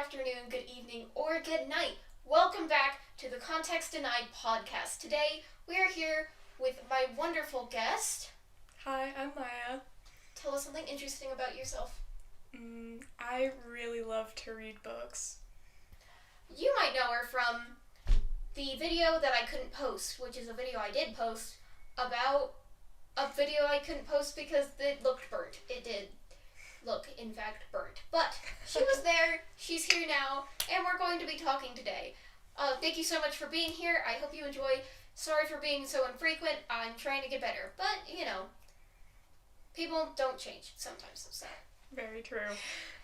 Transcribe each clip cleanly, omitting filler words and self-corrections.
afternoon, good evening, or good night. Welcome back to the Context Denied podcast. Today, we are here with my wonderful guest. Hi, I'm Maya. Tell us something interesting about yourself. I really love to read books. You might know her from the video that I couldn't post, which is a video I did post about a video I couldn't post because it looked burnt. It did look, in fact, burnt. But she was there, she's here now, and we're going to be talking today. Thank you so much for being here. I hope you enjoy. Sorry for being so infrequent. I'm trying to get better. But, people don't change sometimes, so. Very true.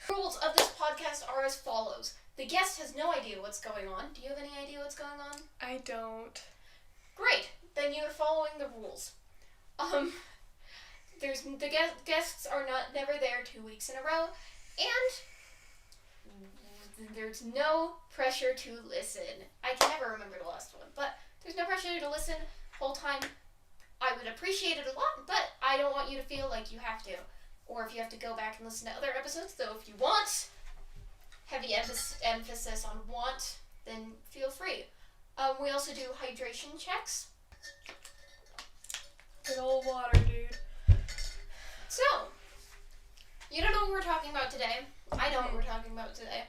Rules of this podcast are as follows. The guest has no idea what's going on. Do you have any idea what's going on? I don't. Great. Then you're following the rules. The guests are never there 2 weeks in a row, and there's no pressure to listen. I can never remember the last one, but there's no pressure to listen whole time. I would appreciate it a lot, but I don't want you to feel like you have to, or if you have to go back and listen to other episodes, though if you want, heavy emphasis on want, then feel free. We also do hydration checks. Good old water, dude. So, you don't know what we're talking about today. I know what we're talking about today.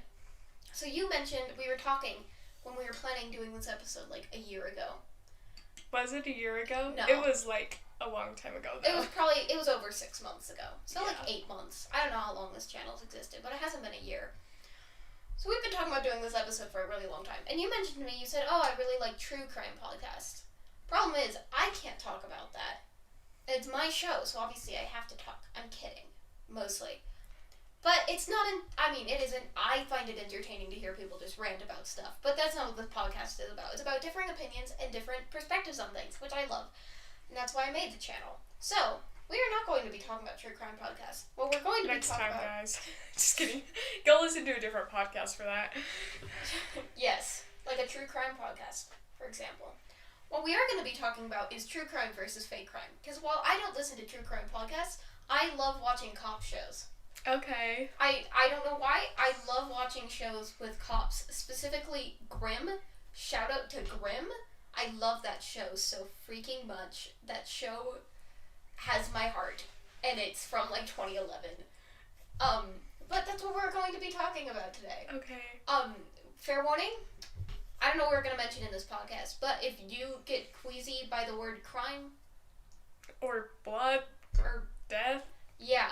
So you mentioned we were talking when we were planning doing this episode like a year ago. Was it a year ago? No. It was like a long time ago though. It was over 6 months ago. So like 8 months. I don't know how long this channel's existed, but it hasn't been a year. So we've been talking about doing this episode for a really long time. And you mentioned to me, you said, oh, I really like true crime podcasts. Problem is, I can't talk about that. It's my show, so obviously I have to talk. I'm kidding. Mostly. But it's not, it isn't, I find it entertaining to hear people just rant about stuff. But that's not what the podcast is about. It's about different opinions and different perspectives on things, which I love. And that's why I made the channel. So, we are not going to be talking about true crime podcasts. What we're going to Next be talking time, about... guys. Just kidding. Go listen to a different podcast for that. Yes, like a true crime podcast, for example. What we are going to be talking about is true crime versus fake crime. Because while I don't listen to true crime podcasts, I love watching cop shows. Okay. I don't know why. I love watching shows with cops, specifically Grimm. Shout out to Grimm. I love that show so freaking much. That show has my heart, and it's from like 2011. But that's what we're going to be talking about today. Okay. Fair warning, I don't know what we're going to mention in this podcast, but if you get queasy by the word crime... Or blood. Or death. Yeah.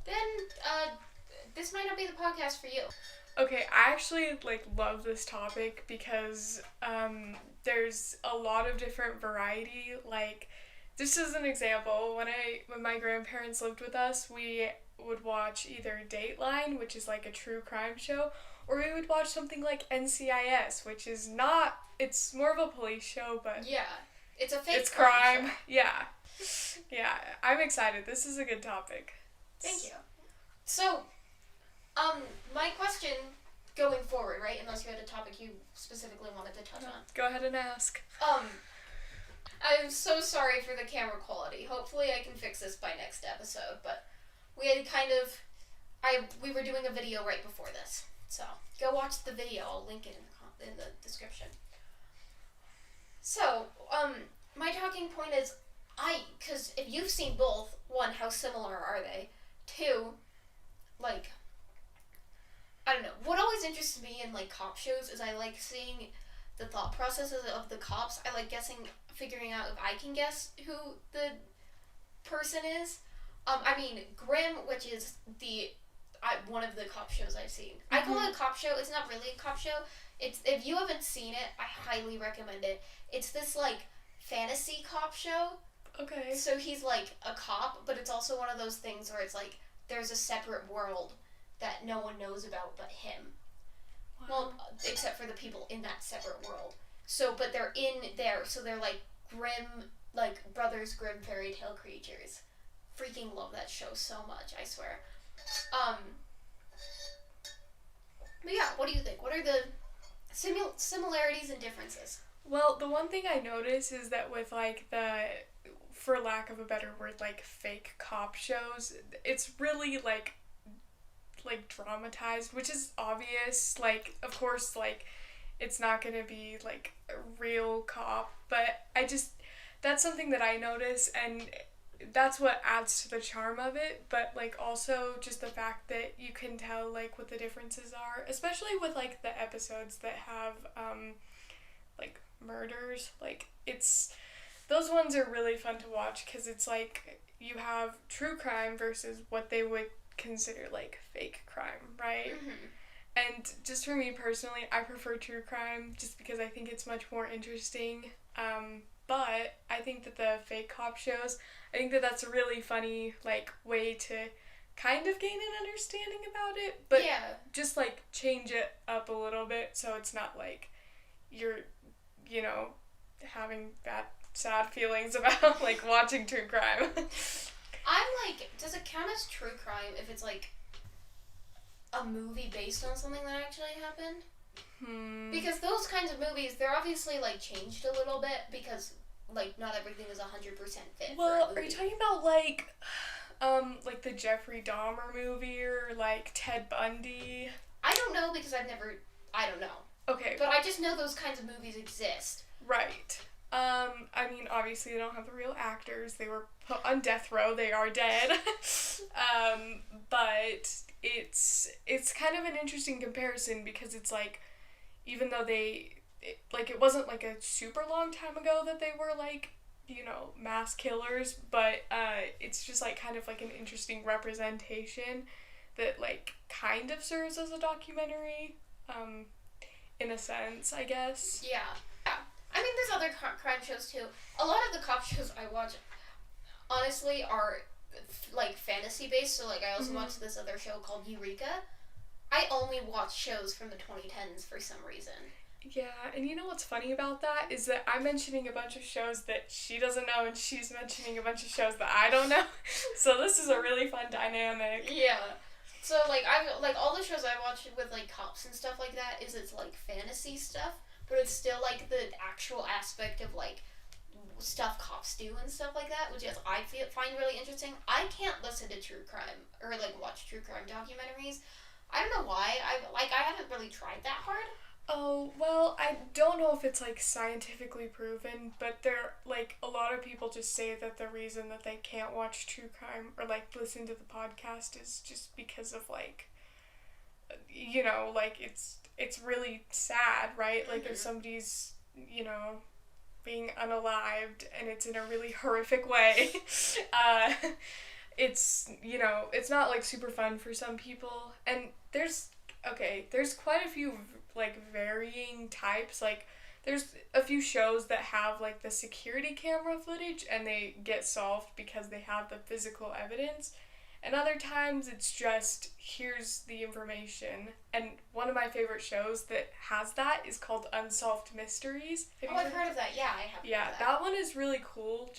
Then, this might not be the podcast for you. Okay, I actually, love this topic because, there's a lot of different variety. Just as an example, when my grandparents lived with us, we would watch either Dateline, which is, a true crime show, or we would watch something like NCIS, which is not, it's more of a police show, but... Yeah, it's a fake it's crime. show. Yeah. Yeah, I'm excited. This is a good topic. Thank you. So, my question going forward, right, unless you had a topic you specifically wanted to touch on. Go ahead and ask. I'm so sorry for the camera quality. Hopefully I can fix this by next episode, but we had we were doing a video right before this. So, go watch the video. I'll link it in the description. So, my talking point is, because if you've seen both, one, how similar are they? Two, I don't know. What always interests me in, cop shows is I like seeing the thought processes of the cops. I like figuring out if I can guess who the person is. Grimm, which is one of the cop shows I've seen. Mm-hmm. I call it a cop show. It's not really a cop show. If you haven't seen it, I highly recommend it. It's this, fantasy cop show. Okay. So he's, a cop, but it's also one of those things where it's, there's a separate world that no one knows about but him. Wow. Well, except for the people in that separate world. So, but they're in there, so they're, Grimm, Brothers Grimm fairy tale creatures. Freaking love that show so much, I swear. But yeah, what do you think? What are the similarities and differences? Well, the one thing I notice is that with, for lack of a better word, fake cop shows, it's really, like dramatized, which is obvious. Like, of course, like it's not gonna be like a real cop, but that's something that I notice, and that's what adds to the charm of it. But like also just the fact that you can tell like what the differences are, especially with like the episodes that have like murders. Like it's those ones are really fun to watch because it's like you have true crime versus what they would consider like fake crime, right? And just for me personally, I prefer true crime just because I think it's much more interesting. But I think that the fake cop shows, I think that that's a really funny like way to kind of gain an understanding about it, but just like change it up a little bit so it's not like you're, you know, having bad sad feelings about like watching true crime. I'm like, does it count as true crime if it's like a movie based on something that actually happened? Because those kinds of movies, they're obviously like changed a little bit because like not everything is 100% fit. Well, for a movie. are you talking about like the Jeffrey Dahmer movie or like Ted Bundy? I don't know because I don't know. Okay. But I just know those kinds of movies exist. Right. I mean, obviously they don't have the real actors. They were put on death row. They are dead. But it's kind of an interesting comparison because it's like, even though it wasn't like a super long time ago that they were like, you know, mass killers, but it's just like kind of like an interesting representation that like kind of serves as a documentary, in a sense, I guess. Yeah. I mean, there's other crime shows too. A lot of the cop shows I watch, honestly, are like fantasy based. So like I also watch this other show called Eureka. I only watch shows from the 2010s for some reason. Yeah, and you know what's funny about that is that I'm mentioning a bunch of shows that she doesn't know, and she's mentioning a bunch of shows that I don't know. So this is a really fun dynamic. Yeah. So like I like all the shows I watch with like cops and stuff like that it's like fantasy stuff, but it's still like the actual aspect of like stuff cops do and stuff like that, which is I find really interesting. I can't listen to true crime or like watch true crime documentaries. I don't know why. I haven't really tried that hard. Oh, well, I don't know if it's like scientifically proven, but there like a lot of people just say that the reason that they can't watch true crime or like listen to the podcast is just because of like, you know, like it's really sad, right? Like if somebody's, you know, being unalived and it's in a really horrific way, it's, you know, it's not like super fun for some people. And there's quite a few like varying types. Like there's a few shows that have like the security camera footage and they get solved because they have the physical evidence, and other times it's just here's the information. And one of my favorite shows that has that is called Unsolved Mysteries. I've heard of that. Yeah, I have. Yeah, that one is really cool.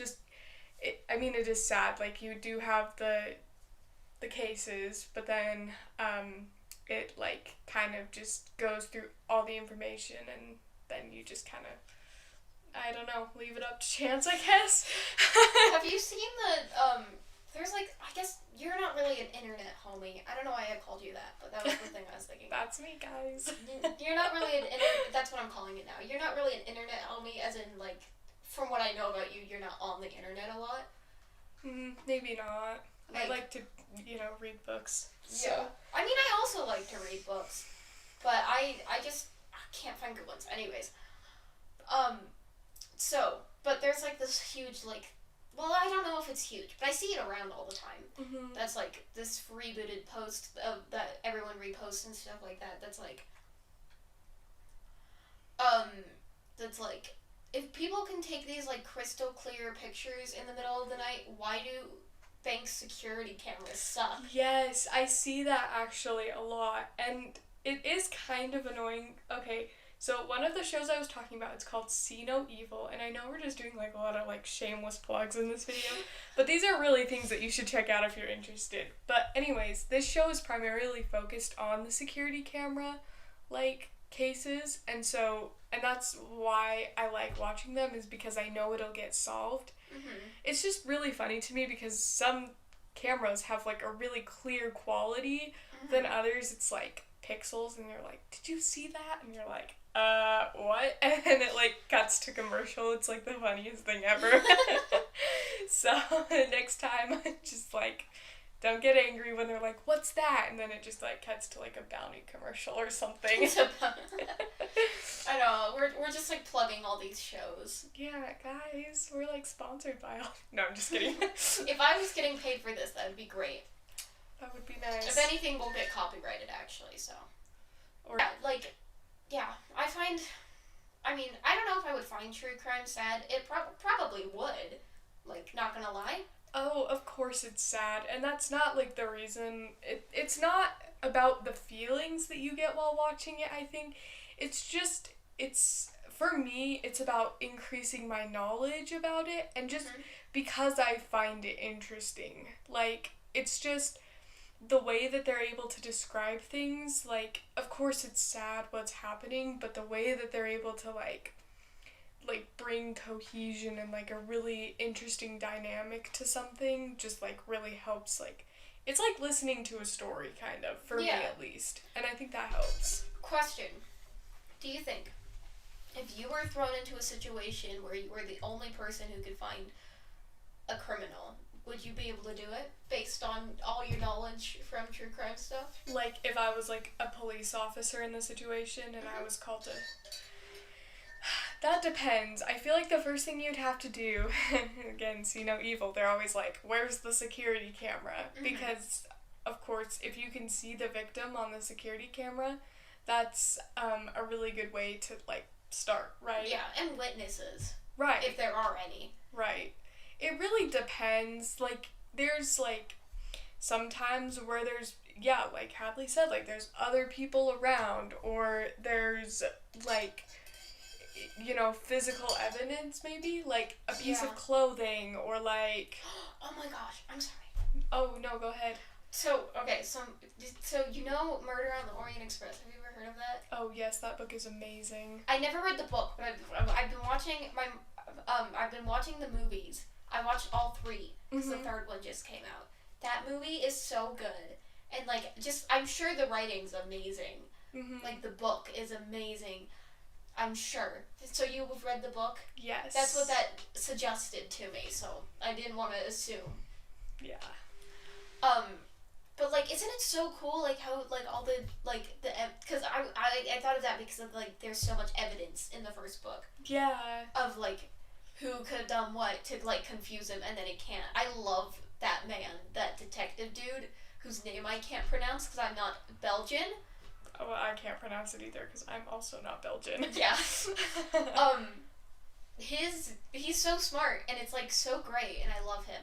It is sad. Like you do have the cases, but then it like kind of just goes through all the information, and then you just kind of, I don't know, leave it up to chance, I guess. Have you seen the there's like, I guess you're not really an internet homie. I don't know why I called you that, but that was the thing I was thinking. That's me, guys. You're not really an internet, that's what I'm calling it now. You're not really an internet homie, as in like, from what I know about you, you're not on the internet a lot. Maybe not. I like to, you know, read books. So. Yeah. I mean, I also like to read books, but I can't find good ones. Anyways, but there's like this huge like, well, I don't know if it's huge, but I see it around all the time. That's like this rebooted post that everyone reposts and stuff like that. That's like, if people can take these like crystal clear pictures in the middle of the night, why do bank security cameras suck? Yes, I see that actually a lot, and it is kind of annoying. Okay, so one of the shows I was talking about, it's called See No Evil, and I know we're just doing like a lot of like shameless plugs in this video, but these are really things that you should check out if you're interested. But anyways, this show is primarily focused on the security camera like cases, and that's why I like watching them, is because I know it'll get solved. It's just really funny to me because some cameras have like a really clear quality than others. It's like pixels, and you're like, did you see that? And you're like, what? And then it like cuts to commercial. It's like the funniest thing ever. So next time, just like, don't get angry when they're like, what's that? And then it just like cuts to like a Bounty commercial or something. I know, we're just like plugging all these shows. Yeah, guys, we're like sponsored by all. No, I'm just kidding. If I was getting paid for this, that would be great. That would be nice. If anything, we'll get copyrighted actually, so. Or I mean, I don't know if I would find true crime sad. It probably would. Like, not gonna lie. Oh, of course it's sad, and that's not like the reason. It's not about the feelings that you get while watching it, I think. For me, it's about increasing my knowledge about it, and just because I find it interesting. Like, it's just the way that they're able to describe things. Like, of course it's sad what's happening, but the way that they're able to like bring cohesion and like a really interesting dynamic to something just like really helps. Like, it's like listening to a story kind of, for me at least, and I think that helps. Question: do you think if you were thrown into a situation where you were the only person who could find a criminal, would you be able to do it based on all your knowledge from true crime stuff? Like, if I was like a police officer in the situation and I was called to... That depends. I feel like the first thing you'd have to do, again, see no evil, they're always like, where's the security camera? Because, of course, if you can see the victim on the security camera, that's a really good way to, like, start, right? Yeah, and witnesses. Right. If there are any. Right. It really depends. Like, there's, like, sometimes where there's, yeah, like Hadley said, like, there's other people around, or there's, like, you know, physical evidence, maybe? Like, a piece of clothing, or, like... Oh my gosh, I'm sorry. Oh, no, go ahead. So, okay, so you know Murder on the Orient Express. Have you ever heard of that? Oh, yes, that book is amazing. I never read the book, but I've been watching I've been watching the movies. I watched all 3, because the 3rd one just came out. That movie is so good. And, like, just, I'm sure the writing's amazing. Like, the book is amazing. I'm sure. So you've read the book? Yes. That's what that suggested to me, so I didn't want to assume. Yeah. But, like, isn't it so cool, like, how, like, all the, like, because I thought of that because of, like, there's so much evidence in the first book. Yeah. Of, like, who could have done what to, like, confuse him, and then it can't. I love that man, that detective dude, whose name I can't pronounce because I'm not Belgian. Oh, well, I can't pronounce it either because I'm also not Belgian. Yeah. He's so smart, and it's, like, so great, and I love him.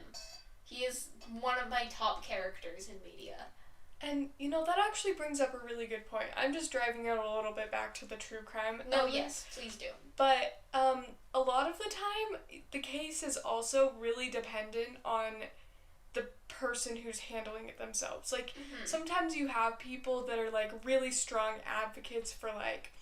He is one of my top characters in media. And, you know, that actually brings up a really good point. I'm just driving it a little bit back to the true crime. No, yes, please do. But, a lot of the time, the case is also really dependent on the person who's handling it themselves. Like, sometimes you have people that are, like, really strong advocates for, like,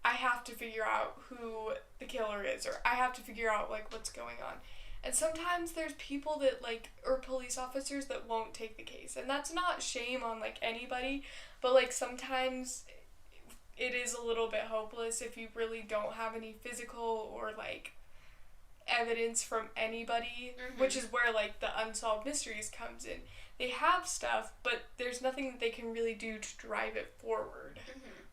I have to figure out who the killer is, or I have to figure out, like, what's going on. And sometimes there's people that, like, or police officers that won't take the case. And that's not shame on, like, anybody, but, like, sometimes it is a little bit hopeless if you really don't have any physical or, like, evidence from anybody, which is where, like, the Unsolved Mysteries comes in. They have stuff, but there's nothing that they can really do to drive it forward,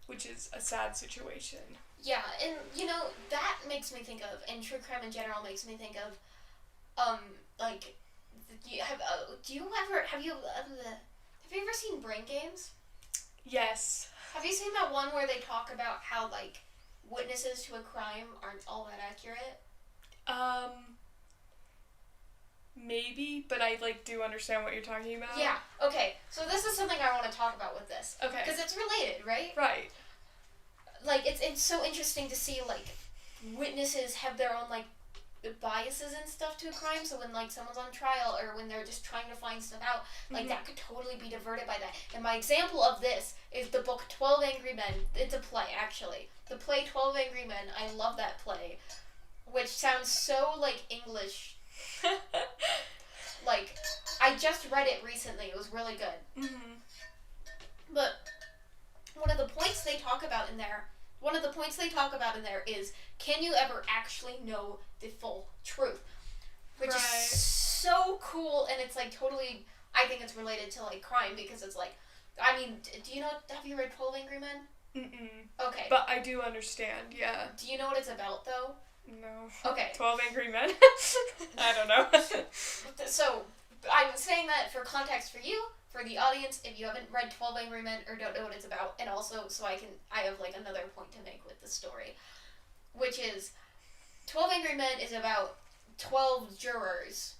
which is a sad situation. Yeah, and, you know, that makes me think of, and true crime in general makes me think of, like, have you ever seen Brain Games? Yes. Have you seen that one where they talk about how, like, witnesses to a crime aren't all that accurate? Maybe, but I, like, do understand what you're talking about. Yeah, okay, so this is something I want to talk about with this. Okay. Because it's related, right? Right. Like, it's so interesting to see, like, witnesses have their own, like, biases and stuff to a crime, so when, like, someone's on trial or when they're just trying to find stuff out, like, that could totally be diverted by that. And my example of this is the book 12 Angry Men. It's a play, actually. The play 12 Angry Men, I love that play, which sounds so, like, English. Like, I just read it recently. It was really good. Mm-hmm. But one of the points they talk about in there is, can you ever actually know the full truth? Which is so cool, and it's like totally, I think it's related to like crime, because it's like, I mean, do you know, have you read 12 Angry Men? Mm-mm. Okay. But I do understand, yeah. Do you know what it's about, though? No. Okay. 12 Angry Men? I don't know. So, I'm saying that for context for you, for the audience, if you haven't read 12 Angry Men or don't know what it's about, and also so I have like another point to make with the story, which is 12 Angry Men is about 12 jurors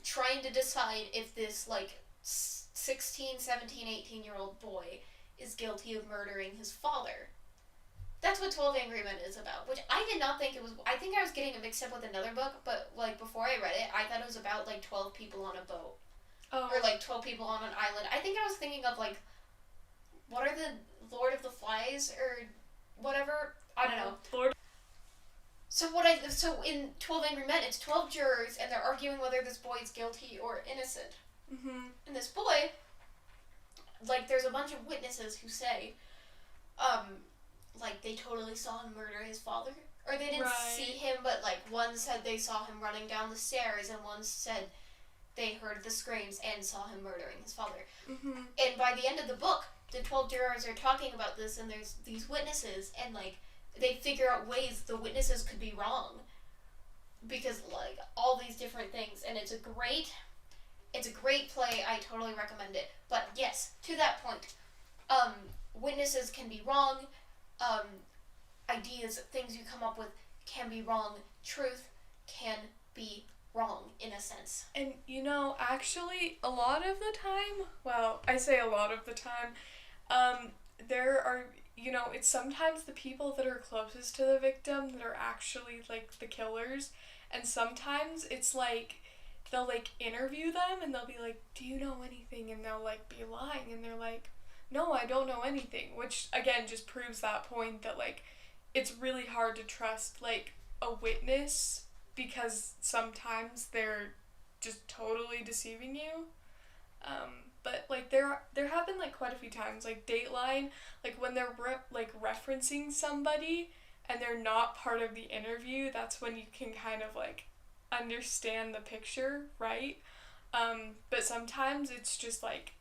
trying to decide if this like 16, 17, 18-year-old boy is guilty of murdering his father. That's what 12 Angry Men is about, which I did not think it was. I think I was getting it mixed up with another book, but like before I read it, I thought it was about like 12 people on a boat. Or like 12 people on an island. I think I was thinking of like, what are the Lord of the Flies or whatever? I don't know. So in 12 Angry Men, it's 12 jurors and they're arguing whether this boy is guilty or innocent. Mm-hmm. And this boy, like there's a bunch of witnesses who say, like they totally saw him murder his father. Or they didn't see him, but like one said they saw him running down the stairs and one said they heard the screams and saw him murdering his father. Mm-hmm. And by the end of the book, the 12 jurors are talking about this, and there's these witnesses, and like they figure out ways the witnesses could be wrong, because like all these different things, and it's a great play. I totally recommend it. But yes, to that point, witnesses can be wrong. Ideas, things you come up with can be wrong. Truth can be wrong in a sense. And you know, actually, a lot of the time, well, I say a lot of the time, there are, you know, it's sometimes the people that are closest to the victim that are actually like the killers, and sometimes it's like they'll like interview them and they'll be like, do you know anything? And they'll like be lying and they're like, no, I don't know anything, which again just proves that point that like it's really hard to trust like a witness, because sometimes they're just totally deceiving you. But like there have been like quite a few times, like Dateline, like when they're referencing somebody and they're not part of the interview, that's when you can kind of like understand the picture, right? But sometimes it's just like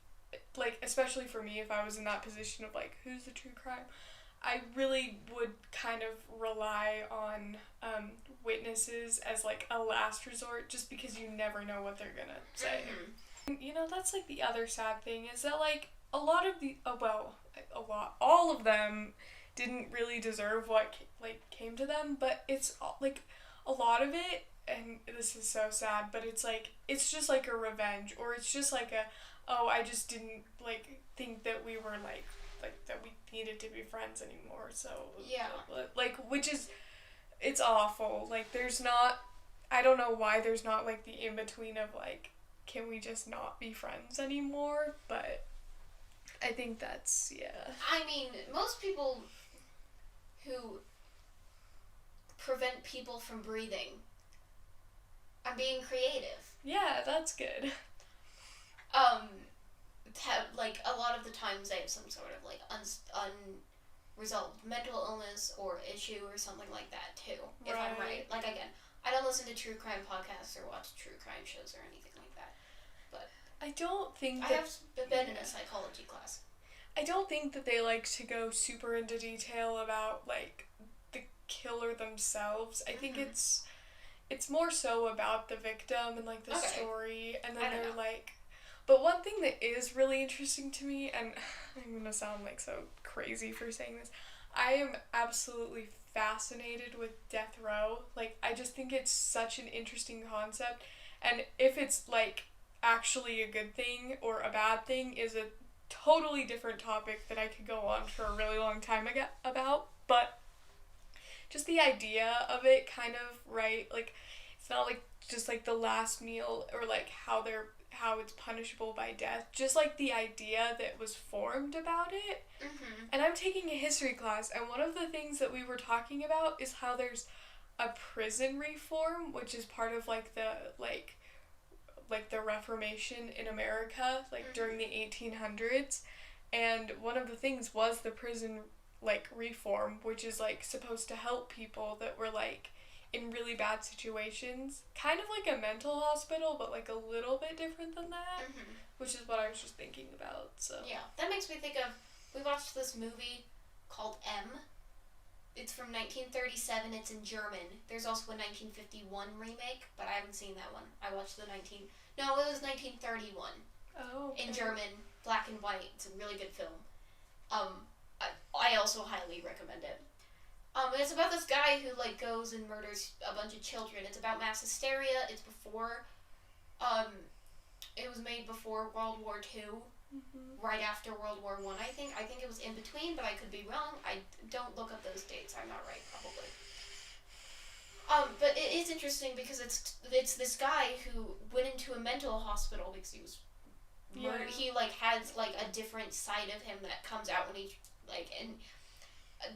especially for me, if I was in that position of like, who's the true crime, I really would kind of rely on witnesses as like a last resort, just because you never know what they're gonna say. Mm-hmm. You know, that's like the other sad thing, is that like a lot of the all of them didn't really deserve what came to them, but it's like a lot of it, and this is so sad, but it's like it's just like a revenge, or it's just like I just didn't like think that we were like that we needed to be friends anymore, so yeah, like which is, it's awful. Like there's not, I don't know why there's not like the in between of like, can we just not be friends anymore? But I think that's, yeah. I mean, most people who prevent people from breathing are being creative. Yeah, that's good. Like a lot of the times they have some sort of like unresolved mental illness or issue or something like that too. If I'm right. Like again, I don't listen to true crime podcasts or watch true crime shows or anything like that. But I don't think I have been in a psychology class. I don't think that they like to go super into detail about like the killer themselves. I think it's more so about the victim and like the story, and then they're like. But one thing that is really interesting to me, and I'm gonna sound like so crazy for saying this, I am absolutely fascinated with death row. Like, I just think it's such an interesting concept, and if it's like actually a good thing or a bad thing is a totally different topic that I could go on for a really long time about. But just the idea of it, kind of, right? Like, it's not like just like the last meal or like how it's punishable by death, just like the idea that was formed about it. Mm-hmm. And I'm taking a history class, and one of the things that we were talking about is how there's a prison reform, which is part of like the like the Reformation in America, like during the 1800s, and one of the things was the prison like reform, which is like supposed to help people that were like in really bad situations, kind of like a mental hospital, but like a little bit different than that, which is what I was just thinking about. So yeah, that makes me think of, we watched this movie called M. It's from 1937. It's in German. There's also a 1951 remake, but I haven't seen that one. I watched the it was 1931. Oh, okay. In German, black and white. It's a really good film. I also highly recommend it. It's about this guy who like goes and murders a bunch of children. It's about mass hysteria. It's before, it was made before World War II, right after World War I. I think it was in between, but I could be wrong. I don't look up those dates. I'm not right, probably. But it is interesting because it's this guy who went into a mental hospital because he was murdered. He like has like a different side of him that comes out when he like, and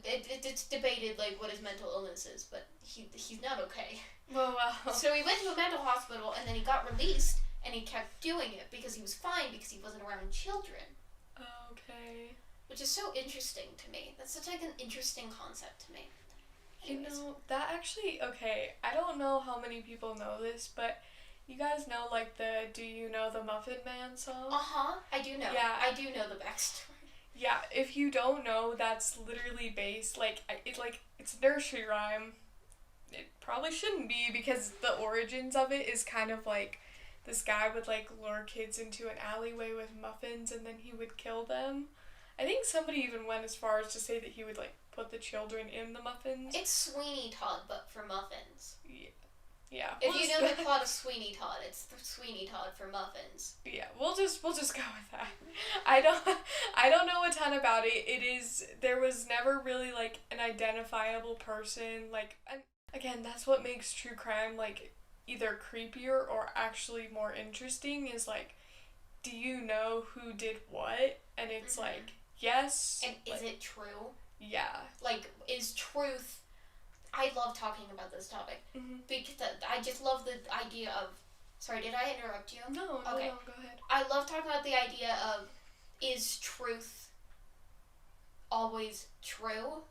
it's debated like what his mental illness is, but he's not okay. Oh, wow. So he went to a mental hospital and then he got released and he kept doing it because he was fine because he wasn't around children. Okay. Which is so interesting to me. That's such like an interesting concept to me. Anyways. You know, that actually, okay, I don't know how many people know this, but you guys know like the Do You Know the Muffin Man song? I do know. Yeah. I do know the backstory. Yeah, if you don't know, that's literally based, it's a nursery rhyme. It probably shouldn't be because the origins of it is kind of like this guy would like lure kids into an alleyway with muffins and then he would kill them. I think somebody even went as far as to say that he would like put the children in the muffins. It's Sweeney Todd, but for muffins. Yeah. If you know the plot of Sweeney Todd, it's Sweeney Todd for muffins. Yeah, we'll just go with that. I don't know a ton about it. There was never really like an identifiable person, like, and again, that's what makes true crime like either creepier or actually more interesting is like, do you know who did what? And it's like, yes. And like, is it true? Yeah. Like, is truth... I love talking about this topic because I just love the idea of... Sorry, did I interrupt you? No, okay. No, go ahead. I love talking about the idea of, is truth always true?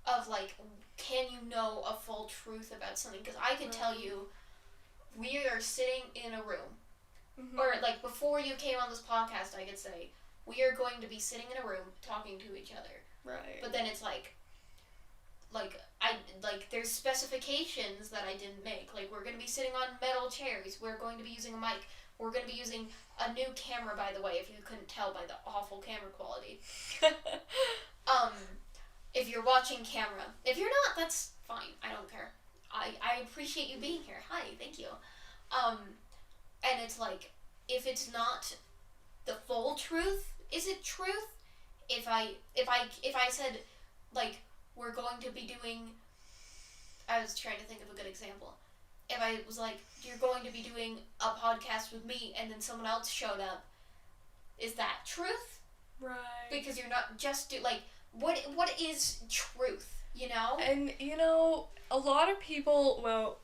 Of like, can you know a full truth about something? Because I can tell you, we are sitting in a room. Or like, before you came on this podcast, I could say, we are going to be sitting in a room talking to each other. Right. But then it's like there's specifications that I didn't make. Like, we're going to be sitting on metal chairs. We're going to be using a mic. We're going to be using a new camera, by the way, if you couldn't tell by the awful camera quality. If you're watching camera. If you're not, that's fine. I don't care. I appreciate you being here. Hi, thank you. And it's like, if it's not the full truth, is it truth? If I said, like, we're going to be doing... I was trying to think of a good example. If I was like, you're going to be doing a podcast with me, and then someone else showed up, is that truth? Right. Because you're not just... what is truth, you know? And, you know, a lot of people, well,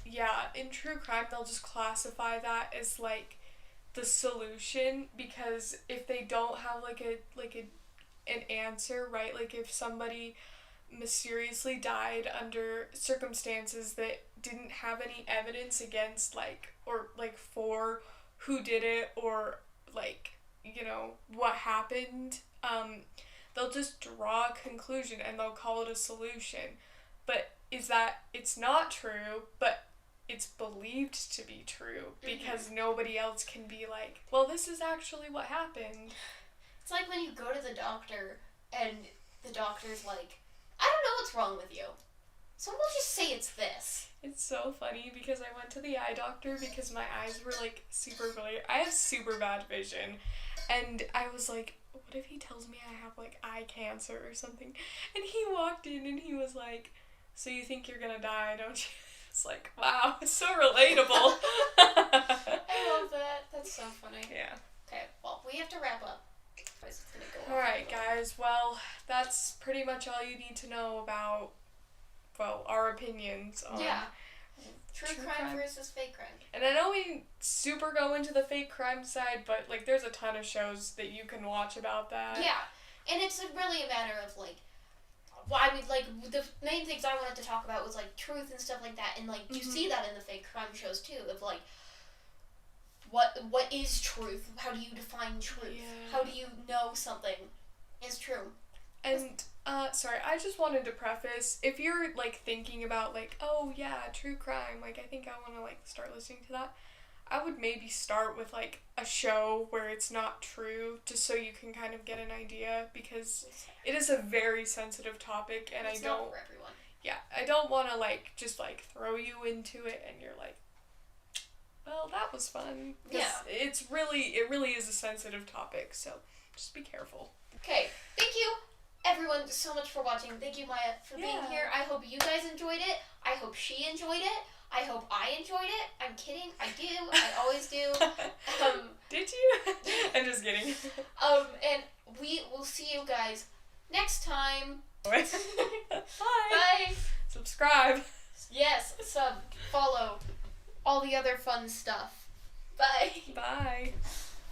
yeah, in true crime, they'll just classify that as, like, the solution, because if they don't have, an answer, right? Like, if somebody mysteriously died under circumstances that didn't have any evidence against, for who did it, or, what happened, they'll just draw a conclusion and they'll call it a solution. But it's not true, but it's believed to be true because nobody else can be like, well, this is actually what happened. It's like when you go to the doctor and the doctor's like, I don't know what's wrong with you. So we'll just say it's this. It's so funny because I went to the eye doctor because my eyes were super blurry. I have super bad vision. And I was like, what if he tells me I have eye cancer or something? And he walked in and he was like, so you think you're gonna die, don't you? It's like, wow, it's so relatable. I love that. That's so funny. Yeah. Okay, well, we have to wrap up. It's gonna go Alright, guys, well, that's pretty much all you need to know about, our opinions on True crime versus fake crime. And I know we super go into the fake crime side, but, like, there's a ton of shows that you can watch about that. Yeah. And it's really a matter of, like, well, I mean, like, the main things I wanted to talk about was, like, truth and stuff like that. And, like, you see that in the fake crime shows, too, of, like, what is truth? How do you define truth? Yeah. How do you know something is true? And, sorry, I just wanted to preface, if you're, like, thinking about, like, oh, yeah, true crime, like, I think I want to, like, start listening to that, I would maybe start with, like, a show where it's not true, just so you can kind of get an idea, because it is a very sensitive topic, and it's not for everyone. Yeah, I don't want to, like, just, like, throw you into it, and you're like, well, that was fun. Yeah. It really is a sensitive topic, so just be careful. Okay, thank you everyone so much for watching. Thank you, Maya, for being here. I hope you guys enjoyed it. I hope she enjoyed it. I hope I enjoyed it. I'm kidding. I do. I always do. Did you? I'm just kidding. And we will see you guys next time. Bye. Bye. Subscribe. Yes, follow, all the other fun stuff. Bye. Bye.